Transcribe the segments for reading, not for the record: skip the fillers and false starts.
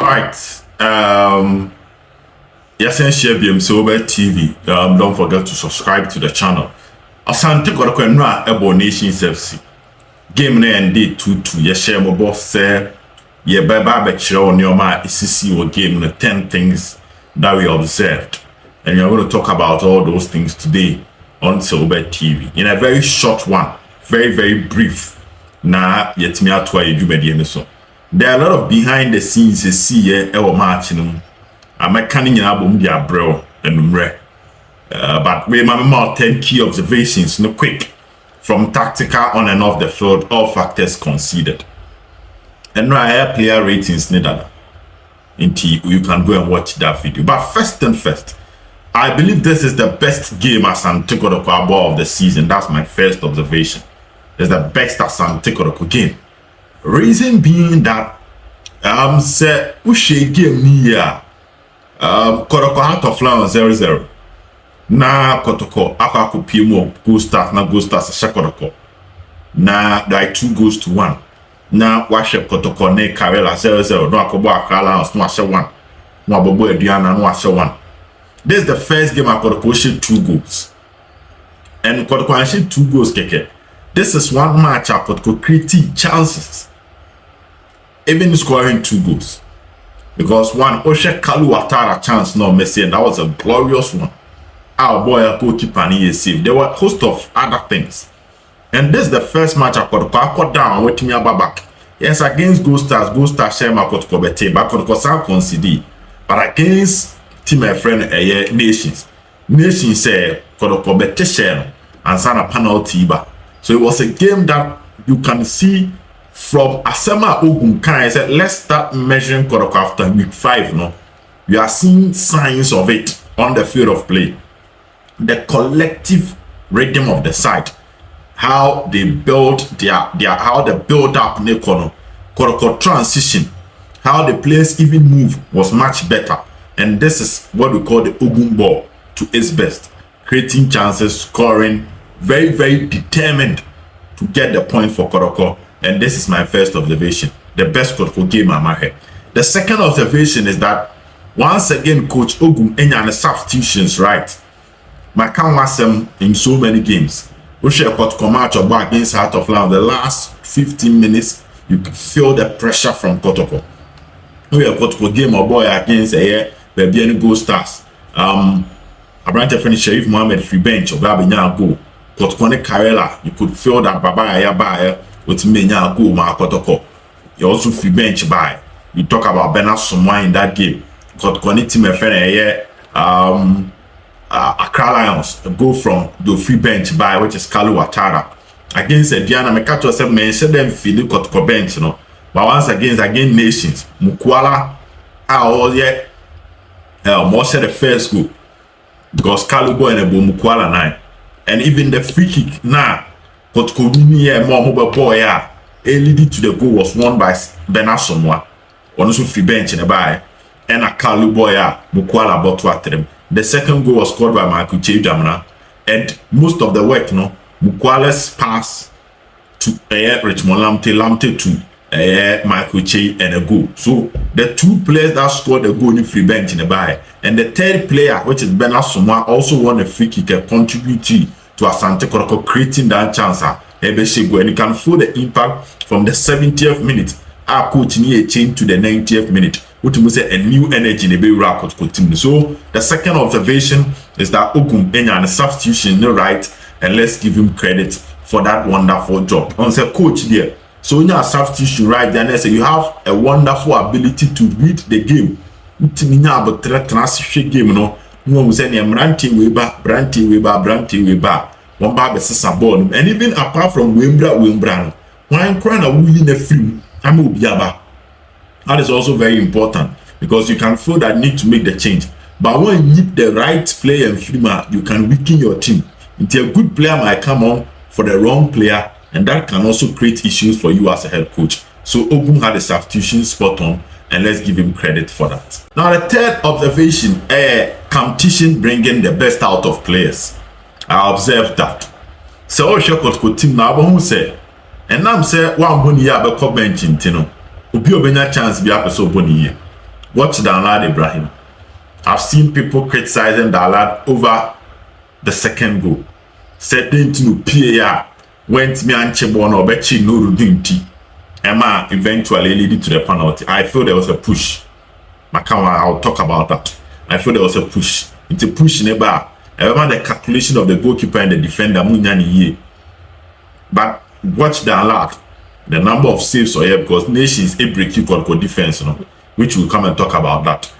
All right. Yes, and share Obed TV. Don't forget to subscribe to the channel. Asante Kotoko nra ebo Nations FC. Game na end 2-2. Yes, share my boss say ye baba be chire on your ma isisi or game the 10 things that we observed. And you're going to talk about all those things today on Obed TV in a very short one, very brief. Na yet me atwa edwumade so. There are a lot of behind the scenes you see here our match no. American nyina bom dia brew enumre. But we my 10 key observations no quick from tactical on and off the field, all factors considered. And now player ratings neither. You can go and watch that video. But first, I believe this is the best game Asante Kotoko of the season. That's my first observation. It's the best Asante Kotoko game. Reason being that say we game here Kotoko out of line 0-0. Na Kotoko akako PMO go start Kotoko. Na there are 2 goals to 1. Na washe Kotoko ne Karela 0-0. No akobo akala no ashe 1. No abobo Ediana no ashe 1. This is the first game Kotoko shoot 2 goals. And Kotoko shoot 2 goals keke. This is one match Kotoko creating chances. Even scoring 2 goals. Because one Oshe Kalu Watara chance no Messi, and that was a glorious one. Our boy a goalkeeper and he is safe. There were a host of other things. And this is the first match Kotoko got down with me back. Yes, against Gold Stars share my Kotoko bete, but Kotoko sound concede. But against team my friend Nations say Kotoko bete share and sign a penalty ba. So it was a game that you can see from Asante Ogum I said, let's start measuring Kotoko after week 5. No, you are seeing signs of it on the field of play. The collective rhythm of the side, how they build how the build up Kotoko transition, how the players even move was much better. And this is what we call the Ogum ball to its best, creating chances, scoring, very determined to get the point for Kotoko. And this is my first observation, the best Kotoko game I'm ahead. The second observation is that once again Coach Ogum and substitutions, right? My count was in so many games. We share Kotoko match against Heart of Land. The last 15 minutes, you could feel the pressure from Kotoko. We have Kotoko game or boy against baby and Gold Stars. Abrante finished Sharif Mohammed free bench or Babinya go. Kotoko ne Karela, you could feel that Baba with Menya go ma Kotoko. You also free bench by. You talk about Bernard Somwa in that game. Kotoko ne team friend Accra Lions go from the free bench by which is Kalu Watara against Diana Mekato said mention them feel Kotoko bench, you know. But once again Nations Mukwala all yet more said the first goal because Kalu boy and Mukwala 9. And even the free kick now Kotoko win more mobile boy leading to the goal was won by Bernard Somwa. Also free bench in the by and a Kalu boy Mukwala bottom. The second goal was scored by Michael Jamana, and most of the work, Mukwala's pass to Richmond Lamte to Michael Che and a goal. So the 2 players that scored the goal in free bench in the by, and the 3rd player, which is Bernard Somwa, also won a free kick and contributed to Asante Kotoko creating that chance. And you can feel the impact from the 70th minute. Our coach need a change to the 90th minute. Which means a new energy in the Kotoko team. So the second observation is that Ogum and substitution no right, and let's give him credit for that wonderful job. On the coach there, so when you are substitution right, then I say you have a wonderful ability to read the game. About transition game, no one say Branty Weber, one bar the ball, and even apart from Wimbra, one crying a win a film, I'm Ubiaba. That is also very important because you can feel that need to make the change. But when you need the right player and filmer, you can weaken your team. Until a good player might come on for the wrong player, and that can also create issues for you as a head coach. So Ogum had a substitution spot on, and let's give him credit for that. Now the third observation, competition bringing the best out of players. I observed that. So Kotoko team now who say, and I'm say one money bench in Tino. Obi obenya chance bi apeso boni ye. Watch Danlad Ibrahim. I've seen people criticizing Danlad over the second goal. Certain to PAR went me and Chebon or Bechi no Rudinti. Emma eventually leading to the penalty. I feel there was a push. I'll talk about that. I feel there was a push. It's a push in a bar. I remember the calculation of the goalkeeper and the defender Munyani here. But watch Danlad. The number of saves or because nations a break you called defense, which we'll come and talk about that.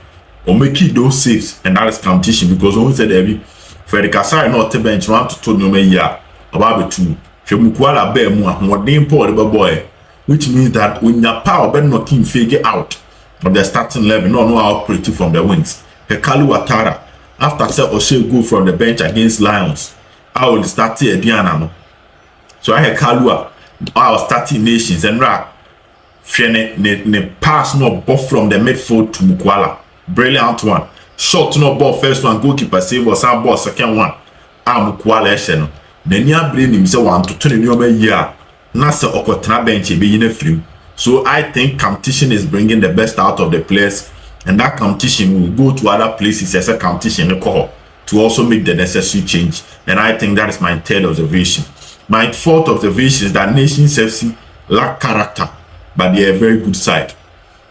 Or make those saves, and that is competition because when we said every Freddy Kasai not to bench 1 to 2 no year about 2. Shemukwala bear more than boy, which means that when your power ben not team figure out of the starting level, no operating from the wings. Hekalu Watara, after say Oshe go from the bench against Lions, I will start here Diana. So I had Kalua, our starting nations and Ra ne pass no ball from the midfield to Mukwala. Brilliant one. Shot no ball first one, goalkeeper save or some ball second one. Mukwala Esheno. Then you bring him say 1 to 20 year. Nasa Okotra bench be in a frame. So I think competition is bringing the best out of the players, and that competition will go to other places as a competition to also make the necessary change. And I think that is my third observation. My fourth observation is that Nations FC lack character, but they are a very good side.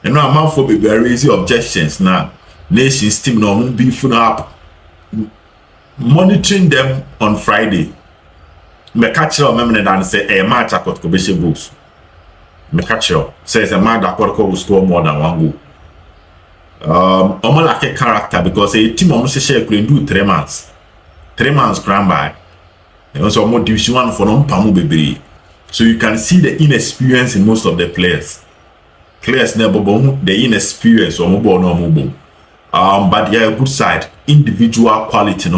And now I'm for raising objections now. Nations team no beef up. Monitoring them on Friday. Me catch you remember that say a match at Kotoko goals. Me catch you says a man that Kotoko will score more than 1 goal. Almost like a character because a team almost share could do 3 months. 3 months cram by. And also more division 1 for non pamu baby. So you can see the inexperience in most of the players. Players never bomb the inexperience or mobile no mobile. But they are a good side, individual quality,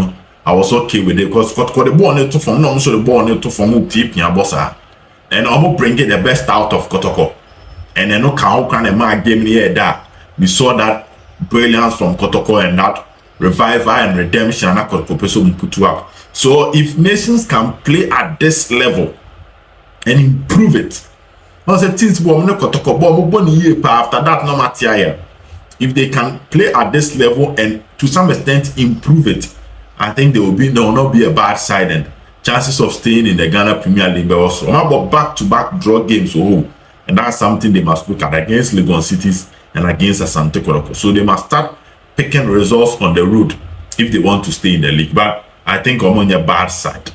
I was okay with it because got the ball to from no so the ball to from keep your bossa. And I'm bringing the best out of Kotoko. And then no can a mark game here that we saw that brilliance from Kotoko and that revival and redemption and Kotoko put up. So if nations can play at this level and improve it, after that no matter. If they can play at this level and to some extent improve it, I think there will not be a bad side and chances of staying in the Ghana Premier League also. I'm about back-to-back draw games and that's something they must look at against Legon Cities and against Asante Kotoko. So they must start picking results on the road if they want to stay in the league. But I think I'm on your bad side.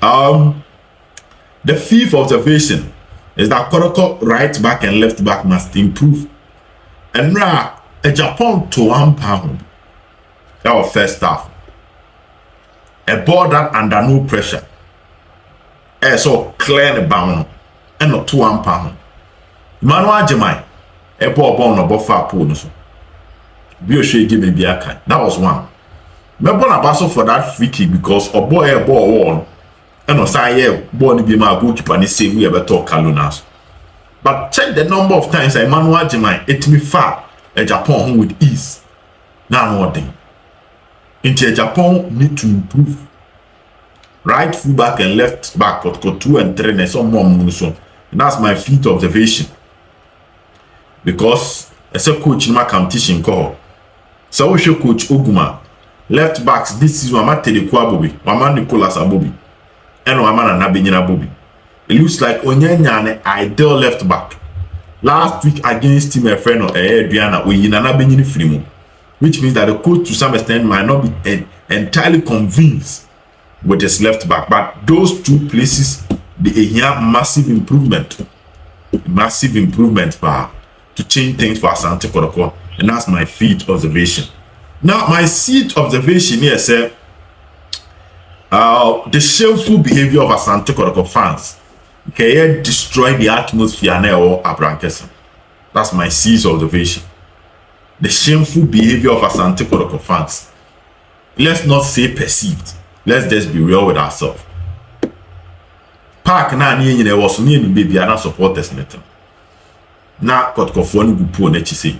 The fifth observation is that Kotoko right back and left back must improve. And now a Japan to 1 pound. That was first half. A ball that under no pressure. So clear the bound and not to 1 pound. Manuel Jemai, a ball no buffer pool. Bioshe give me Biaka. That was one. Remember a battle for that free kick because a boy a ball won. And also ball be my goalkeeper and save we ever talk Kalunas. But check the number of times Emmanuel Jemai it me far a Japan with ease. Now nothing. Into Japan need to improve. Right full back and left back, but got 2 and 3 and some more munition. And that's my fifth observation. Because as a coach in my competition call. So we should coach Oguma. Left backs this season I'm at the Kwabobi, Waman Nicolas Abobi, and Waman Nabinyana Bobi. It looks like Onyanya ideal left back. Last week against Team Friend or Adriana, we in Anabini Frimo, which means that the coach to some extent might not be entirely convinced with his left back. But those 2 places, they have massive improvement to change things for Asante Kotoko, and that's my fifth observation. Now, my sixth observation here said the shameful behavior of Asante Kotoko fans can destroy the atmosphere now at Brankesen. That's my sixth observation. The shameful behavior of Asante Kotoko fans. Let's not say perceived. Let's just be real with ourselves. Park na ni nyine was ni baby ana supporters netem. Na Kotoko fo ni gupu na chise.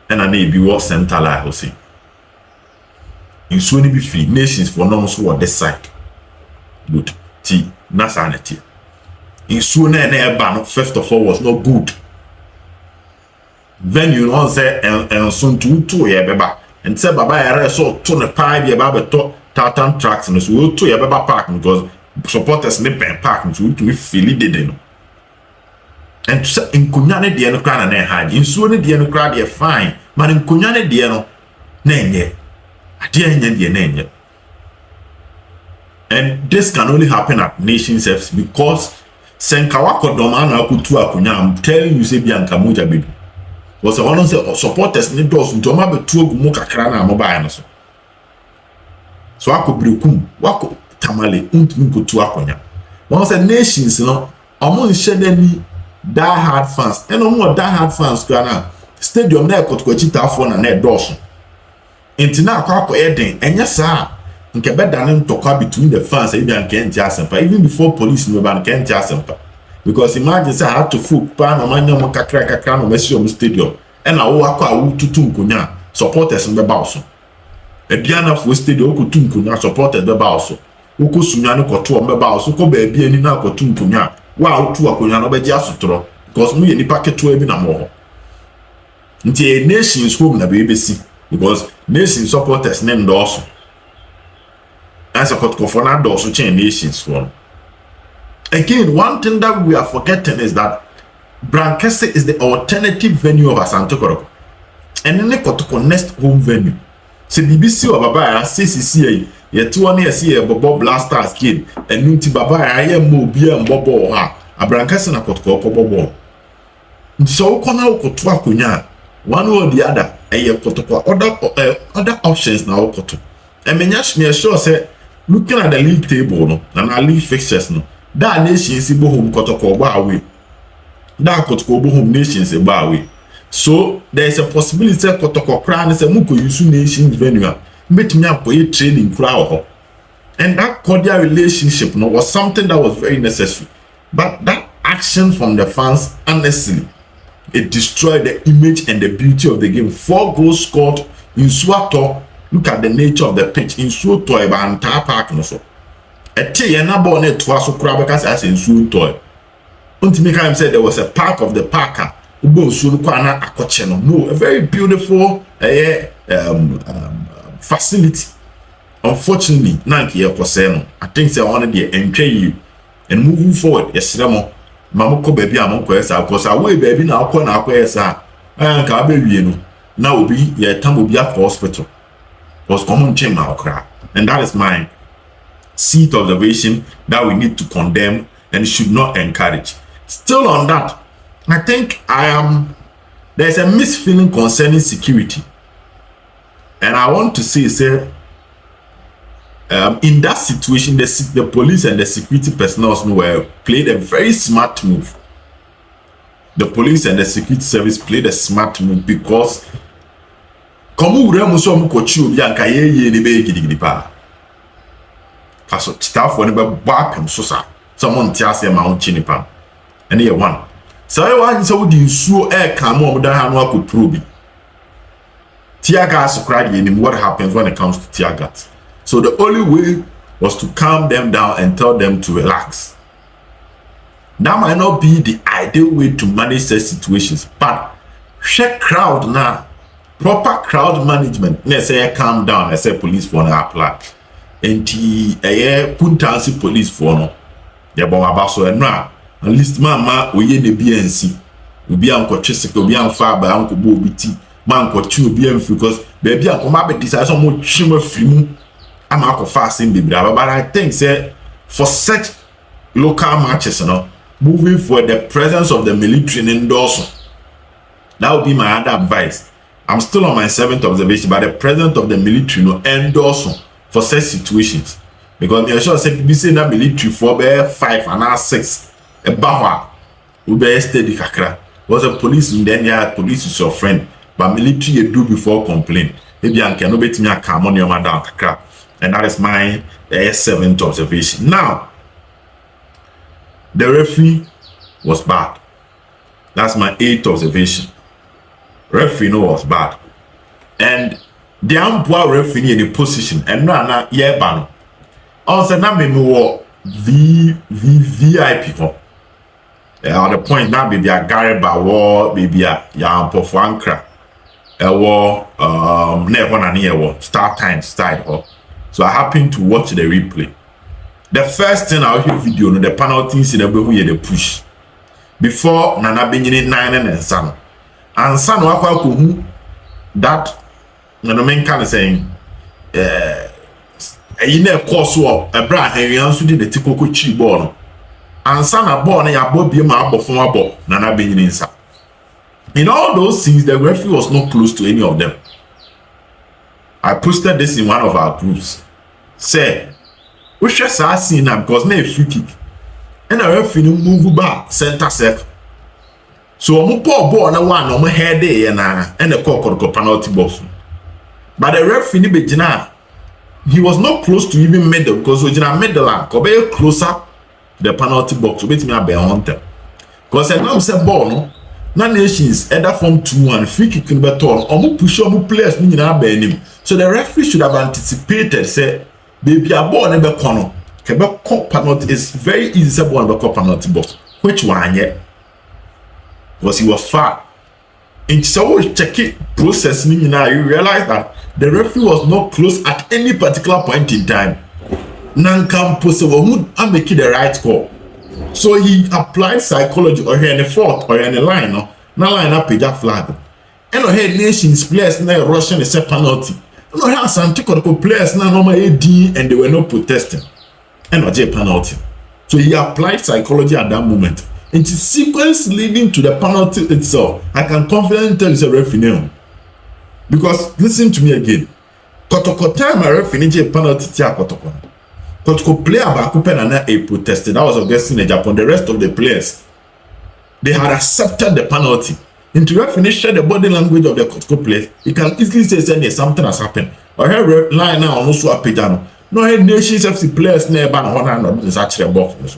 Na ebi wo center line ho say. In so ni be free nations for no so this side. Good. T na sanity. In so na eba no first of all was not good. venue no say and so to ye beba and say baba yare so to ne pie be baba to tartan tracks no so to ye beba park because supporters ne pen park so to feel it dey no and say nkonya ne de no kra na ha nsuo ne de no kra de fine man nkonya ne de no na enye ade enye de na enye. And this can only happen at nations FC because senkawa kodoma na akutu akonya. I'm telling you say bianca moja bedu was one of the supporters ne dos ntoma betu ogumu kakra na mobile no so akobrekum wako tamale untumi kotu akonya. One say nations no omo nhedani die hard fans and omo die hard fans na stadium na ekotokwachi tafo na dos entina akwa eden enya saa nke beda ne ntokwa between the fans and bianca asempa even before police no ban bianca asempa. Because imagine say I had to foot pan on my nyam kakra no mesi stadium and I wo akwa wo tutu nkonya supporters be ba so ediana for stadium ko tutu nkonya supporters be ba so wo ko sunya ne koto be ba so ko ba bia ni na koto nkonya wa wo tu akonya no be ji asotro because mu ye nipa keto ebi na mo nti nations home na be si because nation supporters ne ndoso as a kotko for na doso chain nations for. Again, one thing that we are forgetting is that Brankese is the alternative venue of Asante Kotoko. And then Kotoko next home venue. So BBC or Baba CCCA, yet 2 years here, Bobo Blasters kid, and Nunti Baba, I am Mobia and Bobo ha, a Brankese na Kotoko Bobo. So Kona Kotwa Kunya, one or the other, a Kotoko, other options now Koto. And Menyash me sure say, looking at the league table, no, and our league fixtures, no. That nations bo home Kotoko ba away. That Kotoko bo home nations ba away. So there is a possibility that Kotoko kra na say muko use nations venue. Metimi akoye training kra ho. And that cordial relationship no was something that was very necessary. But that action from the fans honestly it destroyed the image and the beauty of the game. 4 goals scored in Swato. Look at the nature of the pitch in Swato e ba entire park no so. Ete ye na ball net twa so kura because as in soon toy. Untimi kan said there was a part of the park ubo soon kwa na akoche no. No, a very beautiful facility. Unfortunately, nanki ye kwose no. I think say one dey entwe you and moving forward yesere mo mamoko baby amon kwesa because away baby na akọ na akwesa anka abewie no. Na obi ye tam obi at hospital. Was common chain na okra. And that is mine. Seat observation that we need to condemn and should not encourage. Still on that, I think there's a misfeeling concerning security. And I want to say, in that situation, the police and the security personnel played a very smart move. The police and the security service played a smart move because Kaso staff woni be bapem so sa someone tiase ma on chinipa ene ye one so e wa nso di nsuo e ka mo da ha no akoprobi tear gas cried in what happens when it comes to tear gas. So the only way was to calm them down and tell them to relax. That might not be the ideal way to manage such situations, but share crowd now, proper crowd management. Let's say calm down, let's say police for now apply. And Puntansi police for no. Yeah, but about so and now, at least ma we the BNC. We be uncle Chesico, be on fire by Uncle Bobiti, man got 2 BM because baby Uncle Mabet decides so much shimmer film. I'm Uncle fasting baby, but I think say for such local matches, you know, moving for the presence of the military in Dawson. That would be my other advice. I'm still on my 7th observation, but the presence of the military no endorse for such situations. Because me sure say be say na military for be 5 and 6 a bahwa we be steady kakra. Was a police in then ya police is your friend, but military you do before complain. Maybe I can no betimi aka money on down kakra. And that is my 7th observation. Now, the referee was bad. That's my 8th observation. Referee no was bad. And the umpire referee in the position and na yeah ban. Also na me no VIP ho. at the point now baby a Gary Bawo baby a Yampo Frankra never na near start time start off. So I happened to watch the replay. The first thing I hear video no the penalties in the way the push before Nana Benjamin 9 and son and son wakwa ko that no men can saying in a course of a bra Henry answer the tikoko chi ball and son a ball na ya bobi ma abofon abo Nana Benjamin sa. In all those things, the referee was not close to any of them. I posted this in one of our groups. Say, we should start seeing now because now a free kick. And the referee move back center circle. So I'm poor ball na one on my head there and the call penalty box. But the referee he was not close to even middle because we didn't middle and be closer to the penalty box. So wait me be on them. Because I know say ball no. Na nations either form 2-1 free kick in the turn or push or players ni na ba anim. So the referee should have anticipated say baby a ball na be kono kebe cop penalty is very easy say ball na be cop penalty box which one yet because he was far in so check it process ni na you realize that the referee was not close at any particular point in time nan campo so who am making the right call. So he applied psychology or any fault or any line, no? Na line up page flag. And no head nations players na Russian is a penalty. No have Asante Kotoko players na normal AD and they were not protesting. And no J penalty. So he applied psychology at that moment. And the sequence leading to the penalty itself, I can confidently tell you a referee. Because listen to me again. Kotoko time a referee J penalty tia Kotoko. Kotoko player Bakupen and a protested. That was against in Japan. The rest of the players, they had accepted the penalty. And to finish the body language of the Kotoko players, you can easily say something has happened. Or her line now also a pejano. No head nations FC players nearby on is actually a box.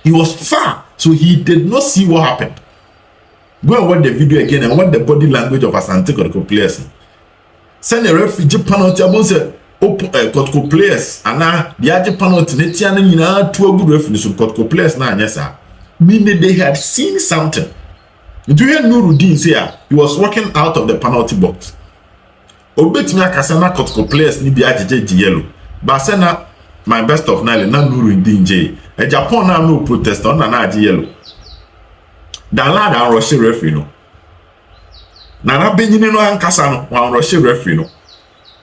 He was far, so he did not see what happened. Go and watch the video again and watch the body language of Asante Kotoko players. Send a refugee penalty about Kotoko players and now the other penalty netiana nyina to a good reference of Kotoko players na anyesa meaning they had seen something. Do you hear Nuruddin say he was walking out of the penalty box? Obed me akasa na Kotoko players ni bi ajeje yellow but say na my best of nine na Nuruddin J e Japan na no protest on na aje yellow dan la dan rush referee no na benyini no ankasa no wan rush referee no.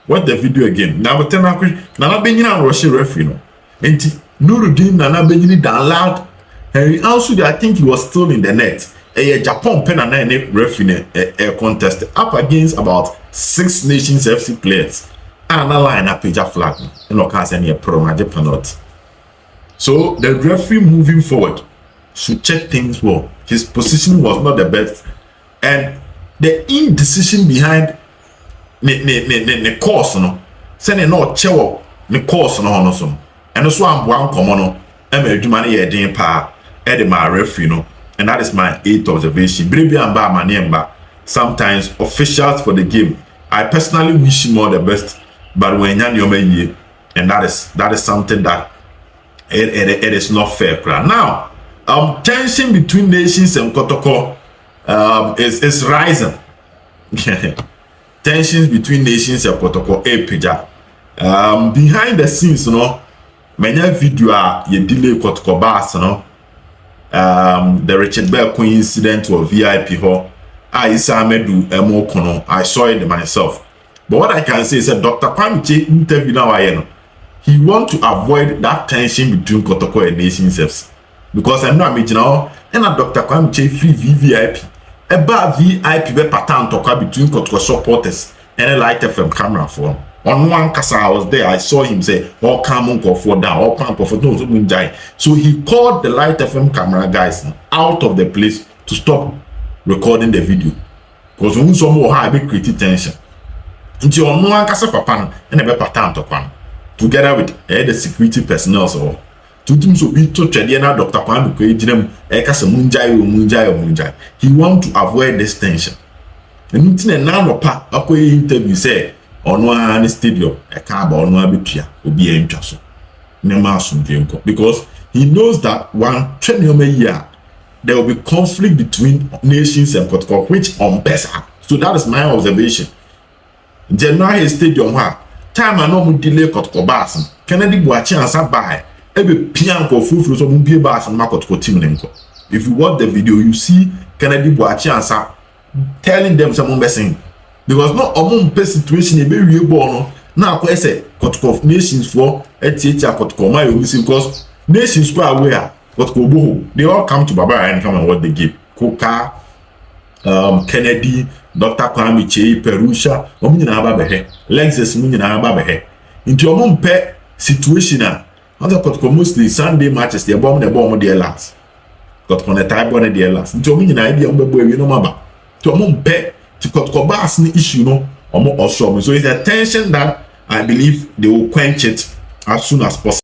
Watch the video again. Now, but tell me, Nana Benjamin Russian referee no. And Nuruddin Nana Benjamin down loud. And also, I think he was still in the net. A Japan pen and a referee a contest up against about 6 nations FC players. And a line up page flag. And no can't any promo penalty. So the referee moving forward should check things well. His position was not the best, and the indecision behind ne course no say no chewo ne course no so and so am one common no e ma adwuma ne ye den pa e de ma referee no. And that is my 8th observation. Brebi and ba manemba sometimes officials for the game, I personally wish him all the best, but when you and that is something that it is not fair. Now tension between nations and Kotoko is rising. Tensions between nations and Kotoko pija. Behind the scenes, you know, many video ye delay Kotoko bars, you know. The Richard Bell incident or VIP ho. I saw it myself. But what I can say is that Dr. Kwame interview now, he want to avoid that tension between Kotoko and nations FC. Because I know I'm now and Dr. Kwame free VVIP. About VIP be pattern talk between Kotoko supporters and a Light FM camera phone. On one kasa I was there, I saw him say, "All come on for down, all come for no so." So he called the Light FM camera guys out of the place to stop recording the video. Because when some more high be creating tension. Until on one kasa papa and a be pattern talk one together with the security personnel so. Tutum so be to Chadiana Dr. Kwame Kwejinem Ekasa Munjai. He want to avoid this tension. And until now pa interview say on one stadium a car on one betia will be interesting. Because he knows that one 20 year there will be conflict between nations and Kotoko, which on Pesa. So that is my observation. January Stadium, time I know delay Kotoko Bass. Kennedy Boachi answer by every piano full so be bass and Kotoko team. If you watch the video, you see Kennedy Boachi answer telling them someone messing. Because not a situation a very real now I say Kotoko nations for Kotoko my missing because nations were aware Kotoko they all come to Baba and come and watch the game. Koka, Kennedy, Dr. Kwame Che, Perusha, Lexus into your mom pet situation. Other Kotoko mostly Sunday matches, they bomb the bomb their last. Kotoko the type one of their last. Into me an idea of the boy, you know, mama. To a mom pet to Kotoko Bass issue, no, or more or so. So it's a tension that I believe they will quench it as soon as possible.